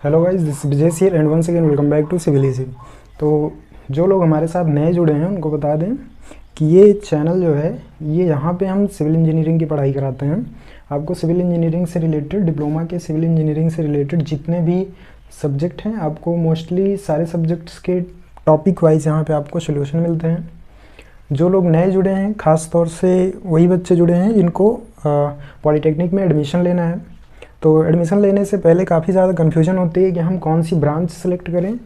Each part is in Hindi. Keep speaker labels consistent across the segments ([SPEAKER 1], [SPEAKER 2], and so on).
[SPEAKER 1] Hello guys, this Vijay here and once again welcome back to civil easy. तो जो लोग हमारे साथ नए जुड़े हैं उनको बता दें कि ये चैनल जो है ये यहाँ पे हम सिविल इंजीनियरिंग की पढ़ाई कराते हैं। आपको सिविल इंजीनियरिंग से रिलेटेड, डिप्लोमा के सिविल इंजीनियरिंग से रिलेटेड जितने भी सब्जेक्ट हैं, आपको मोस्टली सारे सब्जेक्ट्स के टॉपिक वाइज यहाँ पे आपको सोल्यूशन मिलते हैं। जो लोग नए जुड़े हैं, ख़ास तौर से वही बच्चे जुड़े हैं जिनको पॉलीटेक्निक में एडमिशन लेना है। तो एडमिशन लेने से पहले काफ़ी ज़्यादा कन्फ्यूजन होती है कि हम कौन सी ब्रांच सेलेक्ट करें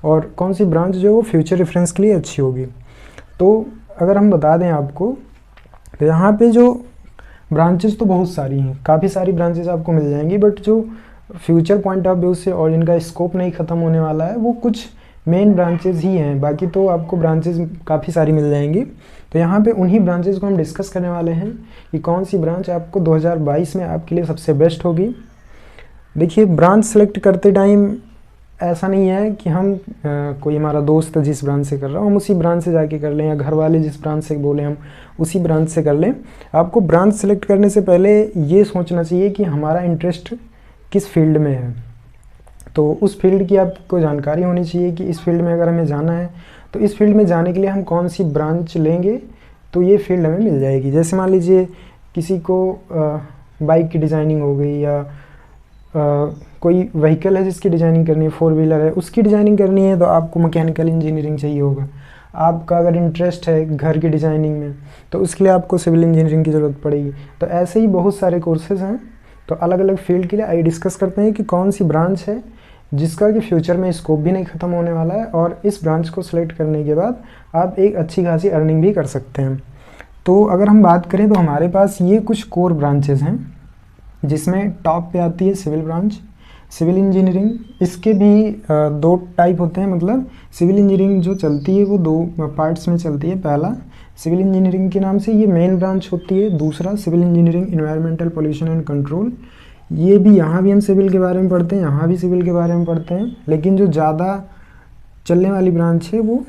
[SPEAKER 1] और कौन सी ब्रांच जो है वो फ्यूचर रेफरेंस के लिए अच्छी होगी। तो अगर हम बता दें आपको, तो यहाँ पे जो ब्रांचेस तो बहुत सारी हैं, काफ़ी सारी ब्रांचेस आपको मिल जाएंगी, बट जो फ्यूचर पॉइंट ऑफ व्यू से और इनका स्कोप नहीं ख़त्म होने वाला है वो कुछ मेन ब्रांचेस ही हैं। बाकी तो आपको ब्रांचेस काफ़ी सारी मिल जाएंगी। तो यहाँ पे उन्हीं ब्रांचेस को हम डिस्कस करने वाले हैं कि कौन सी ब्रांच आपको 2022 में आपके लिए सबसे बेस्ट होगी। देखिए, ब्रांच सेलेक्ट करते टाइम ऐसा नहीं है कि हम कोई हमारा दोस्त जिस ब्रांच से कर रहा हो हम उसी ब्रांच से जाके कर लें, या घर वाले जिस ब्रांच से बोले हम उसी ब्रांच से कर लें। आपको ब्रांच सेलेक्ट करने से पहले ये सोचना चाहिए कि हमारा इंटरेस्ट किस फील्ड में है। तो उस फील्ड की आपको जानकारी होनी चाहिए कि इस फील्ड में अगर हमें जाना है तो इस फील्ड में जाने के लिए हम कौन सी ब्रांच लेंगे तो ये फील्ड हमें मिल जाएगी। जैसे मान लीजिए किसी को बाइक की डिज़ाइनिंग हो गई, या कोई व्हीकल है जिसकी डिज़ाइनिंग करनी है, 4 व्हीलर है उसकी डिज़ाइनिंग करनी है, तो आपको मैकेनिकल इंजीनियरिंग चाहिए होगा। आपका अगर इंटरेस्ट है घर की डिज़ाइनिंग में तो उसके लिए आपको सिविल इंजीनियरिंग की ज़रूरत पड़ेगी। तो ऐसे ही बहुत सारे कोर्सेज़ हैं। तो अलग अलग फील्ड के लिए आइए डिस्कस करते हैं कि कौन सी ब्रांच है जिसका कि फ्यूचर में स्कोप भी नहीं ख़त्म होने वाला है, और इस ब्रांच को सिलेक्ट करने के बाद आप एक अच्छी खासी अर्निंग भी कर सकते हैं। तो अगर हम बात करें तो हमारे पास ये कुछ कोर ब्रांचेज़ हैं, जिसमें टॉप पे आती है सिविल ब्रांच, सिविल इंजीनियरिंग। इसके भी 2 टाइप होते हैं, मतलब सिविल इंजीनियरिंग जो चलती है वो 2 पार्ट्स में चलती है। पहला सिविल इंजीनियरिंग के नाम से ये मेन ब्रांच होती है, दूसरा civil engineering environmental pollution and control. ये भी, यहाँ भी हम सिविल के बारे में पढ़ते हैं, यहाँ भी सिविल के बारे में पढ़ते हैं, लेकिन जो ज़्यादा चलने वाली ब्रांच है वो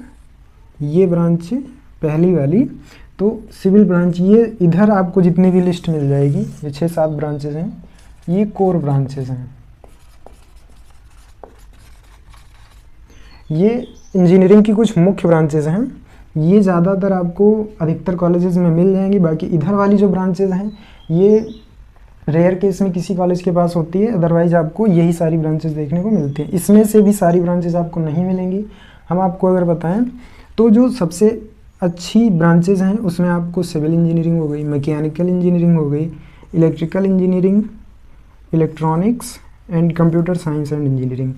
[SPEAKER 1] ये ब्रांच है, पहली वाली। तो सिविल ब्रांच, ये इधर आपको जितनी भी लिस्ट मिल जाएगी, ये 6-7 ब्रांचेज हैं, ये कोर ब्रांचेज हैं। ये इंजीनियरिंग की कुछ मुख्य ब्रांचेज हैं, ये ज़्यादातर आपको अधिकतर कॉलेजेस में मिल जाएंगी। बाकी इधर वाली जो ब्रांचेज हैं ये रेयर केस में किसी कॉलेज के पास होती है, अदरवाइज आपको यही सारी ब्रांचेस देखने को मिलती हैं। इसमें से भी सारी ब्रांचेस आपको नहीं मिलेंगी। हम आपको अगर बताएं तो जो सबसे अच्छी ब्रांचेस हैं उसमें आपको सिविल इंजीनियरिंग हो गई, मैकेनिकल इंजीनियरिंग हो गई, electrical engineering, electronics and computer science and engineering.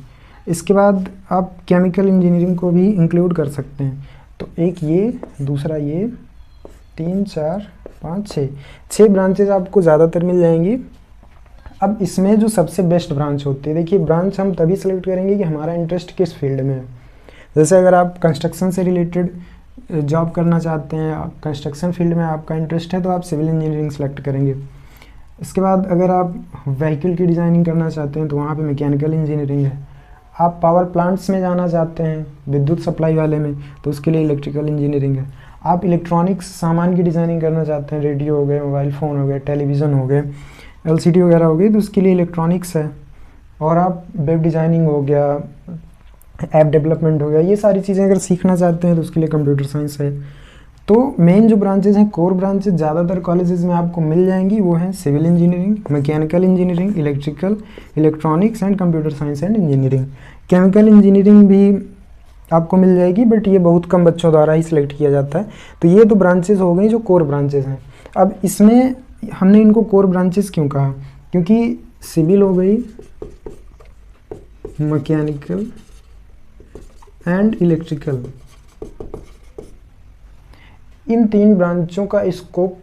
[SPEAKER 1] इसके बाद आप केमिकल इंजीनियरिंग को भी इंक्लूड कर सकते हैं। तो एक ये, दूसरा ये, 3, 4, 5, 6 ब्रांचेज आपको ज़्यादातर मिल जाएंगी। अब इसमें जो सबसे बेस्ट ब्रांच होती है, देखिए ब्रांच हम तभी सेलेक्ट करेंगे कि हमारा इंटरेस्ट किस फील्ड में है। जैसे अगर आप कंस्ट्रक्शन से रिलेटेड जॉब करना चाहते हैं, कंस्ट्रक्शन फील्ड में आपका इंटरेस्ट है, तो आप सिविल इंजीनियरिंग सेलेक्ट करेंगे। इसके बाद अगर आप व्हीकल की डिज़ाइनिंग करना चाहते हैं तो वहाँ पे मैकेनिकल इंजीनियरिंग है। आप पावर प्लांट्स में जाना चाहते हैं, विद्युत सप्लाई वाले में, तो उसके लिए इलेक्ट्रिकल इंजीनियरिंग है। आप इलेक्ट्रॉनिक्स सामान की डिज़ाइनिंग करना चाहते हैं, रेडियो हो गए, मोबाइल फ़ोन हो गए, टेलीविज़न हो गए, LCD वगैरह हो गई, तो उसके लिए इलेक्ट्रॉनिक्स है। और आप वेब डिज़ाइनिंग हो गया, ऐप डेवलपमेंट हो गया, ये सारी चीज़ें अगर सीखना चाहते हैं तो उसके लिए कंप्यूटर साइंस है। तो मेन जो ब्रांचेज हैं, कोर ब्रांचेज ज़्यादातर कॉलेजेस में आपको मिल जाएंगी, वो हैं civil engineering, mechanical engineering, electrical, electronics and computer science and engineering. Chemical engineering भी आपको मिल जाएगी, बट ये बहुत कम बच्चों द्वारा ही सिलेक्ट किया जाता है। तो ये तो ब्रांचेज हो गई जो कोर ब्रांचेज हैं। अब इसमें हमने इनको कोर ब्रांचेज क्यों कहा, क्योंकि सिविल हो गई, मैकेनिकल एंड इलेक्ट्रिकल, इन 3 ब्रांचों का स्कोप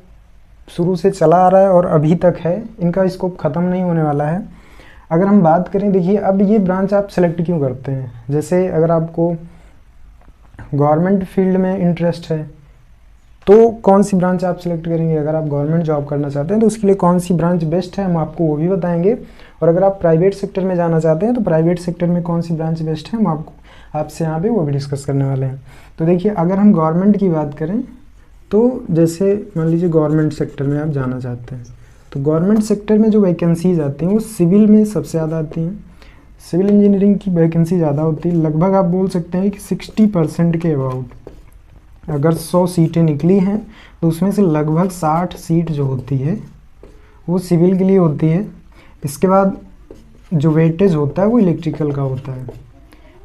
[SPEAKER 1] शुरू से चला आ रहा है और अभी तक है, इनका स्कोप ख़त्म नहीं होने वाला है। अगर हम बात करें, देखिए अब ये ब्रांच आप सेलेक्ट क्यों करते हैं। जैसे अगर आपको गवर्नमेंट फील्ड में इंटरेस्ट है तो कौन सी ब्रांच आप सेलेक्ट करेंगे। अगर आप गवर्नमेंट जॉब करना चाहते हैं तो उसके लिए कौन सी ब्रांच बेस्ट है, हम आपको वो भी बताएंगे। और अगर आप प्राइवेट सेक्टर में जाना चाहते हैं तो प्राइवेट सेक्टर में कौन सी ब्रांच बेस्ट है, हम आपसे यहाँ पे वो भी डिस्कस करने वाले हैं। तो देखिए, अगर हम गवर्नमेंट की बात करें तो जैसे मान लीजिए गवर्नमेंट सेक्टर में आप जाना चाहते हैं, तो गवर्नमेंट सेक्टर में जो वैकेंसीज आती हैं वो सिविल में सबसे ज़्यादा आती हैं। सिविल इंजीनियरिंग की वैकेंसी ज़्यादा होती है, लगभग आप बोल सकते हैं कि 60% के अबाउट। अगर 100 सीटें निकली हैं तो उसमें से लगभग 60 सीट जो होती है वो सिविल के लिए होती है। इसके बाद जो वेटेज होता है वो इलेक्ट्रिकल का होता है।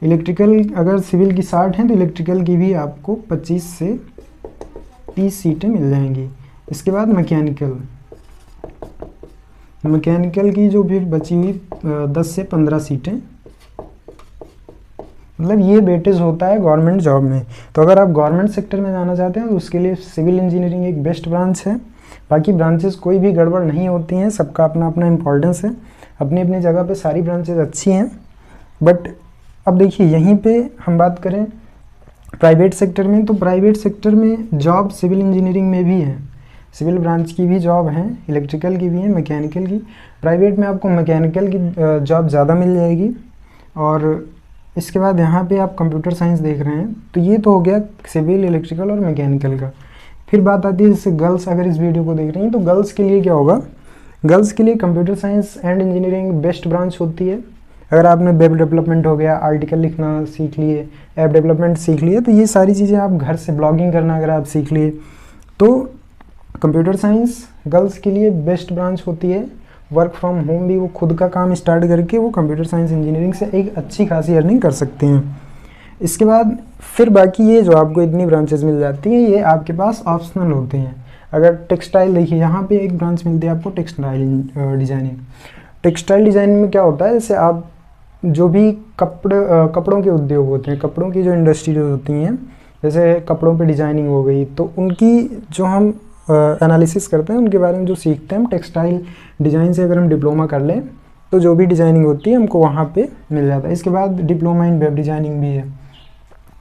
[SPEAKER 1] इलेक्ट्रिकल अगर सिविल की 60 हैं तो इलेक्ट्रिकल की भी आपको 25 से 30 सीटें मिल जाएंगी। इसके बाद मैकेनिकल की जो फिर बची हुई 10 से 15 सीटें, मतलब ये वेटेज होता है गवर्नमेंट जॉब में। तो अगर आप गवर्नमेंट सेक्टर में जाना चाहते हैं तो उसके लिए सिविल इंजीनियरिंग एक बेस्ट ब्रांच है। बाकी ब्रांचेस कोई भी गड़बड़ नहीं होती हैं, सबका अपना अपना इम्पोर्टेंस है, अपनी अपनी जगह पे सारी ब्रांचेस अच्छी हैं। बट अब देखिए यहीं पे हम बात करें प्राइवेट सेक्टर में, तो प्राइवेट सेक्टर में जॉब सिविल इंजीनियरिंग में भी है, सिविल ब्रांच की भी जॉब है, इलेक्ट्रिकल की भी है, मैकेनिकल की। प्राइवेट में आपको मैकेनिकल की जॉब ज़्यादा मिल जाएगी। और इसके बाद यहाँ पे आप कंप्यूटर साइंस देख रहे हैं, तो ये तो हो गया सिविल, इलेक्ट्रिकल और मैकेनिकल का। फिर बात आती है जैसे गर्ल्स अगर इस वीडियो को देख रही हैं तो गर्ल्स के लिए क्या होगा, गर्ल्स के लिए computer science and engineering best branch होती है। अगर आपने वेब डेवलपमेंट हो गया, आर्टिकल लिखना सीख लिए, ऐप डेवलपमेंट सीख लिए, तो ये सारी चीज़ें आप घर से ब्लॉगिंग करना अगर आप सीख लिए तो कंप्यूटर साइंस गर्ल्स के लिए बेस्ट ब्रांच होती है। वर्क फ्रॉम होम भी वो खुद का काम स्टार्ट करके वो कंप्यूटर साइंस इंजीनियरिंग से एक अच्छी खासी अर्निंग कर सकते हैं। इसके बाद फिर बाकी ये जो आपको इतनी ब्रांचेस मिल जाती हैं ये आपके पास ऑप्शनल होते हैं। अगर टेक्सटाइल देखिए यहाँ पे एक ब्रांच मिलती है आपको टेक्सटाइल डिज़ाइनिंग। टेक्सटाइल डिज़ाइनिंग में क्या होता है, जैसे आप जो भी कपड़ों के उद्योग होते हैं, कपड़ों की जो इंडस्ट्री होती हैं, जैसे कपड़ों पे डिज़ाइनिंग हो गई, तो उनकी जो हम एनालिसिस करते हैं उनके बारे में जो सीखते हैं हम टेक्सटाइल डिज़ाइन से अगर हम डिप्लोमा कर लें तो जो भी डिज़ाइनिंग होती है हमको वहाँ पे मिल जाता है। इसके बाद डिप्लोमा इन वेब डिज़ाइनिंग भी है।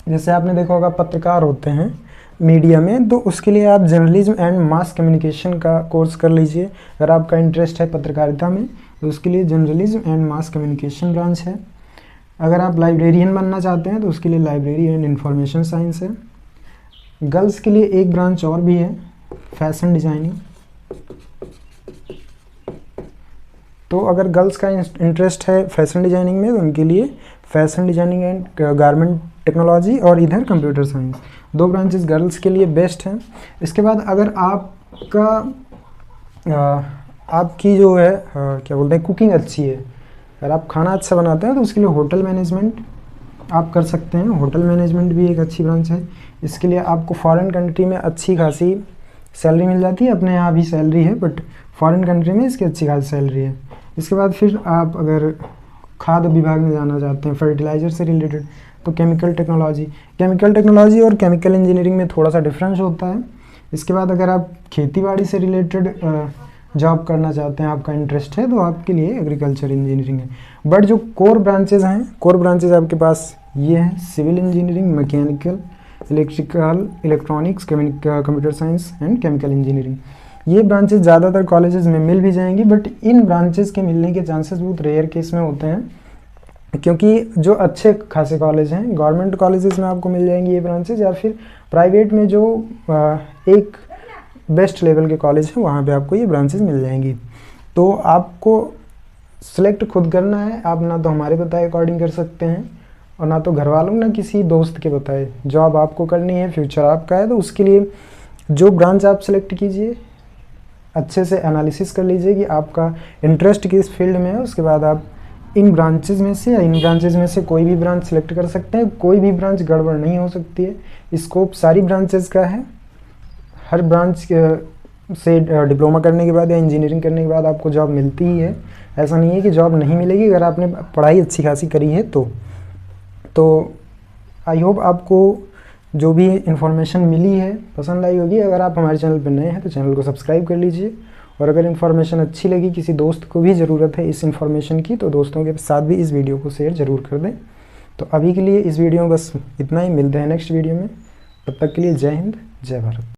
[SPEAKER 1] जैसे आपने देखा होगा पत्रकार होते हैं मीडिया में, तो उसके लिए आप जर्नलिज्म एंड मास कम्युनिकेशन का कोर्स कर लीजिए। अगर आपका इंटरेस्ट है पत्रकारिता में तो उसके लिए journalism and mass communication branch है। अगर आप लाइब्रेरियन बनना चाहते हैं तो उसके लिए लाइब्रेरी एंड इंफॉर्मेशन साइंस है। गर्ल्स के लिए एक ब्रांच और भी है, फैशन डिज़ाइनिंग। तो अगर गर्ल्स का इंटरेस्ट है फैशन डिज़ाइनिंग में तो उनके लिए fashion designing and garment technology और इधर कंप्यूटर साइंस, दो ब्रांचेस गर्ल्स के लिए बेस्ट हैं। इसके बाद अगर आपकी जो है क्या बोलते हैं कुकिंग अच्छी है, अगर आप खाना अच्छा बनाते हैं तो उसके लिए होटल मैनेजमेंट आप कर सकते हैं। होटल मैनेजमेंट भी एक अच्छी ब्रांच है। इसके लिए आपको फॉरेन कंट्री में अच्छी खासी सैलरी मिल जाती है, अपने यहाँ भी सैलरी है बट फॉरेन कंट्री में इसकी अच्छी खासी सैलरी है। इसके बाद फिर आप अगर खाद्य विभाग में जाना चाहते हैं फर्टिलाइज़र से रिलेटेड तो केमिकल टेक्नोलॉजी और केमिकल इंजीनियरिंग में थोड़ा सा डिफरेंस होता है। इसके बाद अगर आप खेतीबाड़ी से रिलेटेड जॉब करना चाहते हैं, आपका इंटरेस्ट है, तो आपके लिए एग्रीकल्चर इंजीनियरिंग है। बट जो कोर ब्रांचेज हैं, कोर ब्रांचेज आपके पास ये हैं civil engineering, mechanical, electrical, electronics, computer science and chemical engineering. ये ब्रांचेस ज़्यादातर कॉलेजेस में मिल भी जाएंगी बट इन ब्रांचेस के मिलने के चांसेस बहुत रेयर केस में होते हैं, क्योंकि जो अच्छे खासे कॉलेज हैं गवर्नमेंट कॉलेजेस में आपको मिल जाएंगी ये ब्रांचेस, या फिर प्राइवेट में जो एक बेस्ट लेवल के कॉलेज हैं वहाँ पे आपको ये ब्रांचेस मिल जाएंगी। तो आपको सिलेक्ट खुद करना है, आप ना तो हमारे बताए अकॉर्डिंग कर सकते हैं और ना तो घर वालों ना किसी दोस्त के बताए। जॉब आपको करनी है, फ्यूचर आपका है, तो उसके लिए जो ब्रांच आप सिलेक्ट कीजिए अच्छे से एनालिसिस कर लीजिए कि आपका इंटरेस्ट किस फील्ड में है। उसके बाद आप इन ब्रांचेज में से या इन ब्रांचेज में से कोई भी ब्रांच सिलेक्ट कर सकते हैं। कोई भी ब्रांच गड़बड़ नहीं हो सकती है, स्कोप सारी ब्रांचेज का है। हर ब्रांच से डिप्लोमा करने के बाद या इंजीनियरिंग करने के बाद आपको जॉब मिलती ही है, ऐसा नहीं है कि जॉब नहीं मिलेगी अगर आपने पढ़ाई अच्छी खासी करी है तो आई होप आपको जो भी इन्फॉर्मेशन मिली है पसंद आई होगी। अगर आप हमारे चैनल पर नए हैं तो चैनल को सब्सक्राइब कर लीजिए, और अगर इन्फॉर्मेशन अच्छी लगी, किसी दोस्त को भी ज़रूरत है इस इन्फॉर्मेशन की, तो दोस्तों के साथ भी इस वीडियो को शेयर ज़रूर कर दें। तो अभी के लिए इस वीडियो में बस इतना ही, मिलते हैं नेक्स्ट वीडियो में, तब तक के लिए जय हिंद, जय भारत।